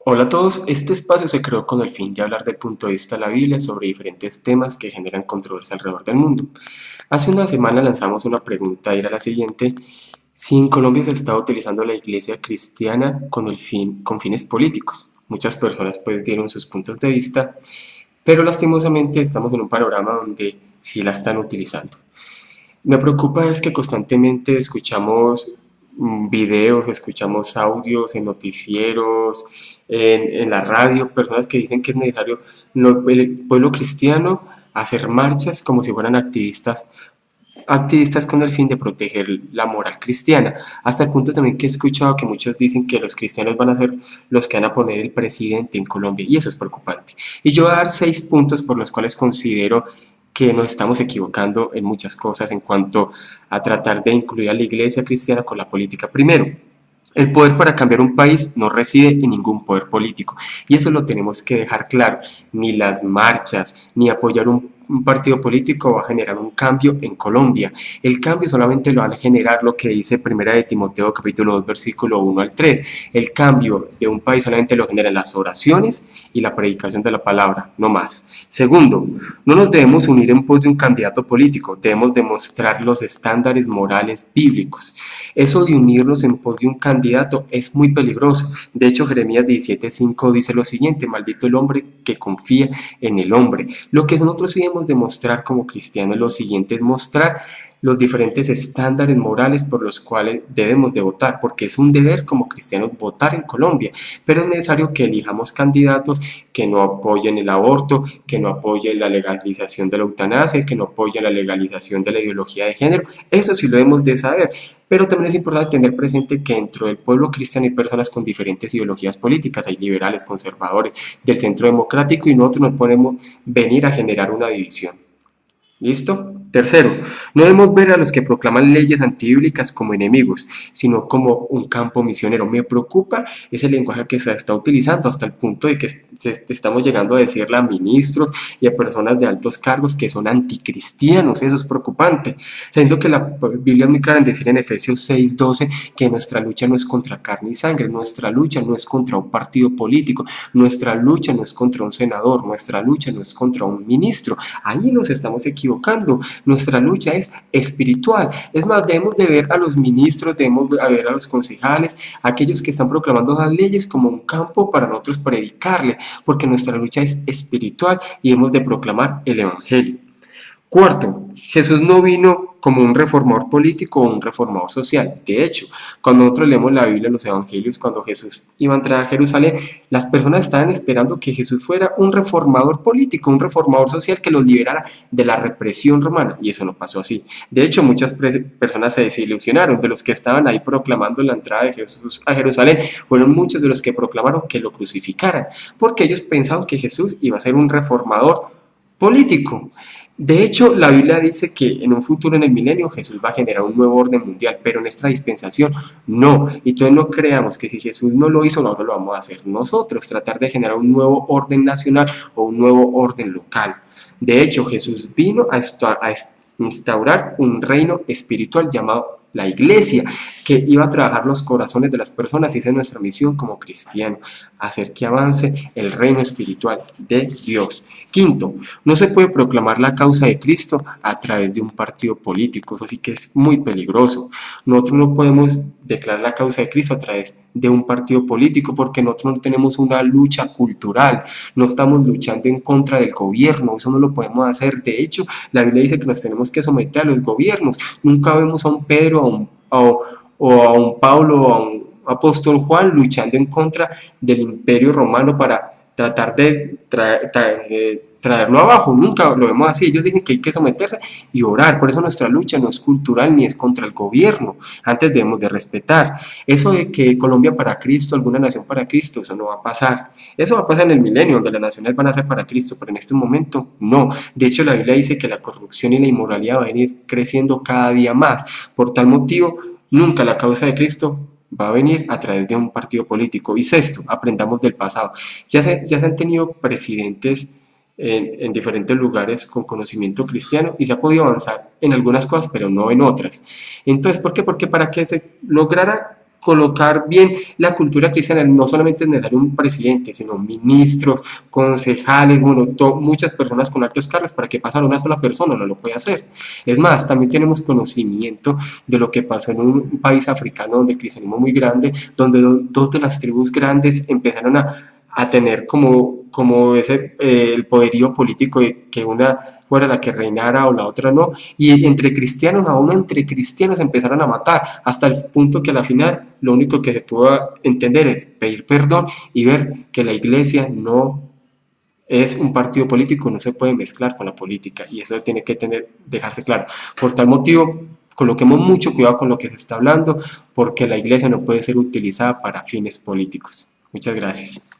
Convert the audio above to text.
Hola a todos, este espacio se creó con el fin de hablar del punto de vista de la Biblia sobre diferentes temas que generan controversia alrededor del mundo. Hace una semana lanzamos una pregunta y era la siguiente: si en Colombia se está utilizando la iglesia cristiana con fines políticos. Muchas personas pues dieron sus puntos de vista, pero lastimosamente estamos en un panorama donde sí la están utilizando. Me preocupa es que constantemente escuchamos videos, escuchamos audios en noticieros, en la radio, personas que dicen que es necesario el pueblo cristiano hacer marchas como si fueran activistas con el fin de proteger la moral cristiana, hasta el punto también que he escuchado que muchos dicen que los cristianos van a ser los que van a poner el presidente en Colombia, y eso es preocupante. Y yo voy a dar 6 puntos por los cuales considero que nos estamos equivocando en muchas cosas en cuanto a tratar de incluir a la iglesia cristiana con la política. Primero, el poder para cambiar un país no reside en ningún poder político, y eso lo tenemos que dejar claro. Ni las marchas, ni apoyar un partido político va a generar un cambio en Colombia. El cambio solamente lo van a generar lo que dice Primera de Timoteo capítulo 2 versículo 1 al 3. El cambio de un país solamente lo generan las oraciones y la predicación de la palabra, no más. Segundo, no nos debemos unir en pos de un candidato político, debemos demostrar los estándares morales bíblicos. Eso de unirnos en pos de un candidato es muy peligroso. De hecho, Jeremías 17:5 dice lo siguiente: maldito el hombre que confía en el hombre. Lo que nosotros debemos demostrar como cristianos es lo siguiente: es mostrar los diferentes estándares morales por los cuales debemos de votar, porque es un deber como cristianos votar en Colombia, pero es necesario que elijamos candidatos que no apoyen el aborto, que no apoyen la legalización de la eutanasia, que no apoyen la legalización de la ideología de género. Eso sí lo debemos de saber, pero también es importante tener presente que dentro del pueblo cristiano hay personas con diferentes ideologías políticas, hay liberales, conservadores, del centro democrático, y nosotros no podemos venir a generar una división. ¿Listo? Tercero, no debemos ver a los que proclaman leyes antibíblicas como enemigos, sino como un campo misionero. Me preocupa ese lenguaje que se está utilizando hasta el punto de que estamos llegando a decirle a ministros y a personas de altos cargos que son anticristianos. Eso es preocupante. Sabiendo que la Biblia es muy clara en decir en Efesios 6:12 que nuestra lucha no es contra carne y sangre, nuestra lucha no es contra un partido político, nuestra lucha no es contra un senador, nuestra lucha no es contra un ministro. Ahí nos estamos equivocando. Nuestra lucha es espiritual. Es más, debemos de ver a los ministros, debemos de ver a los concejales, a aquellos que están proclamando las leyes como un campo para nosotros predicarle, porque nuestra lucha es espiritual y hemos de proclamar el evangelio. Cuarto, Jesús no vino como un reformador político o un reformador social. De hecho, cuando nosotros leemos la Biblia, los evangelios, cuando Jesús iba a entrar a Jerusalén, las personas estaban esperando que Jesús fuera un reformador político, un reformador social que los liberara de la represión romana, y eso no pasó así. De hecho, muchas personas se desilusionaron. De los que estaban ahí proclamando la entrada de Jesús a Jerusalén, fueron muchos de los que proclamaron que lo crucificaran, porque ellos pensaban que Jesús iba a ser un reformador político. De hecho, la Biblia dice que en un futuro, en el milenio, Jesús va a generar un nuevo orden mundial, pero en esta dispensación no. Y entonces no creamos que si Jesús no lo hizo, nosotros lo vamos a hacer nosotros, tratar de generar un nuevo orden nacional o un nuevo orden local. De hecho, Jesús vino a instaurar un reino espiritual llamado la iglesia, que iba a trabajar los corazones de las personas, y esa es nuestra misión como cristianos, hacer que avance el reino espiritual de Dios. Quinto, no se puede proclamar la causa de Cristo a través de un partido político, eso sí que es muy peligroso. Nosotros no podemos declarar la causa de Cristo a través de un partido político, porque nosotros no tenemos una lucha cultural, no estamos luchando en contra del gobierno, eso no lo podemos hacer. De hecho, la Biblia dice que nos tenemos que someter a los gobiernos. Nunca vemos a un Pedro, a un Pablo, a un apóstol Juan luchando en contra del imperio romano para tratar de traerlo abajo. Nunca lo vemos así. Ellos dicen que hay que someterse y orar. Por eso nuestra lucha no es cultural ni es contra el gobierno. Antes debemos de respetar. Eso de que Colombia para Cristo, alguna nación para Cristo, eso no va a pasar. Eso va a pasar en el milenio, donde las naciones van a ser para Cristo, pero en este momento no. De hecho, la Biblia dice que la corrupción y la inmoralidad va a venir creciendo cada día más. Por tal motivo, nunca la causa de Cristo va a venir a través de un partido político. Y sexto, aprendamos del pasado. Ya se han tenido presidentes en diferentes lugares con conocimiento cristiano, y se ha podido avanzar en algunas cosas, pero no en otras. Entonces, ¿por qué? Porque para que se lograra colocar bien la cultura cristiana, no solamente es necesario un presidente, sino ministros, concejales, bueno, muchas personas con altos cargos, para que pasara una sola persona, no lo puede hacer. Es más, también tenemos conocimiento de lo que pasó en un país africano donde el cristianismo es muy grande, donde dos de las tribus grandes empezaron a tener como ese el poderío político de que una fuera la que reinara o la otra no, y entre cristianos, aún entre cristianos empezaron a matar, hasta el punto que a la final lo único que se pudo entender es pedir perdón y ver que la iglesia no es un partido político, no se puede mezclar con la política, y eso tiene que dejarse claro. Por tal motivo, coloquemos mucho cuidado con lo que se está hablando, porque la iglesia no puede ser utilizada para fines políticos. Muchas gracias.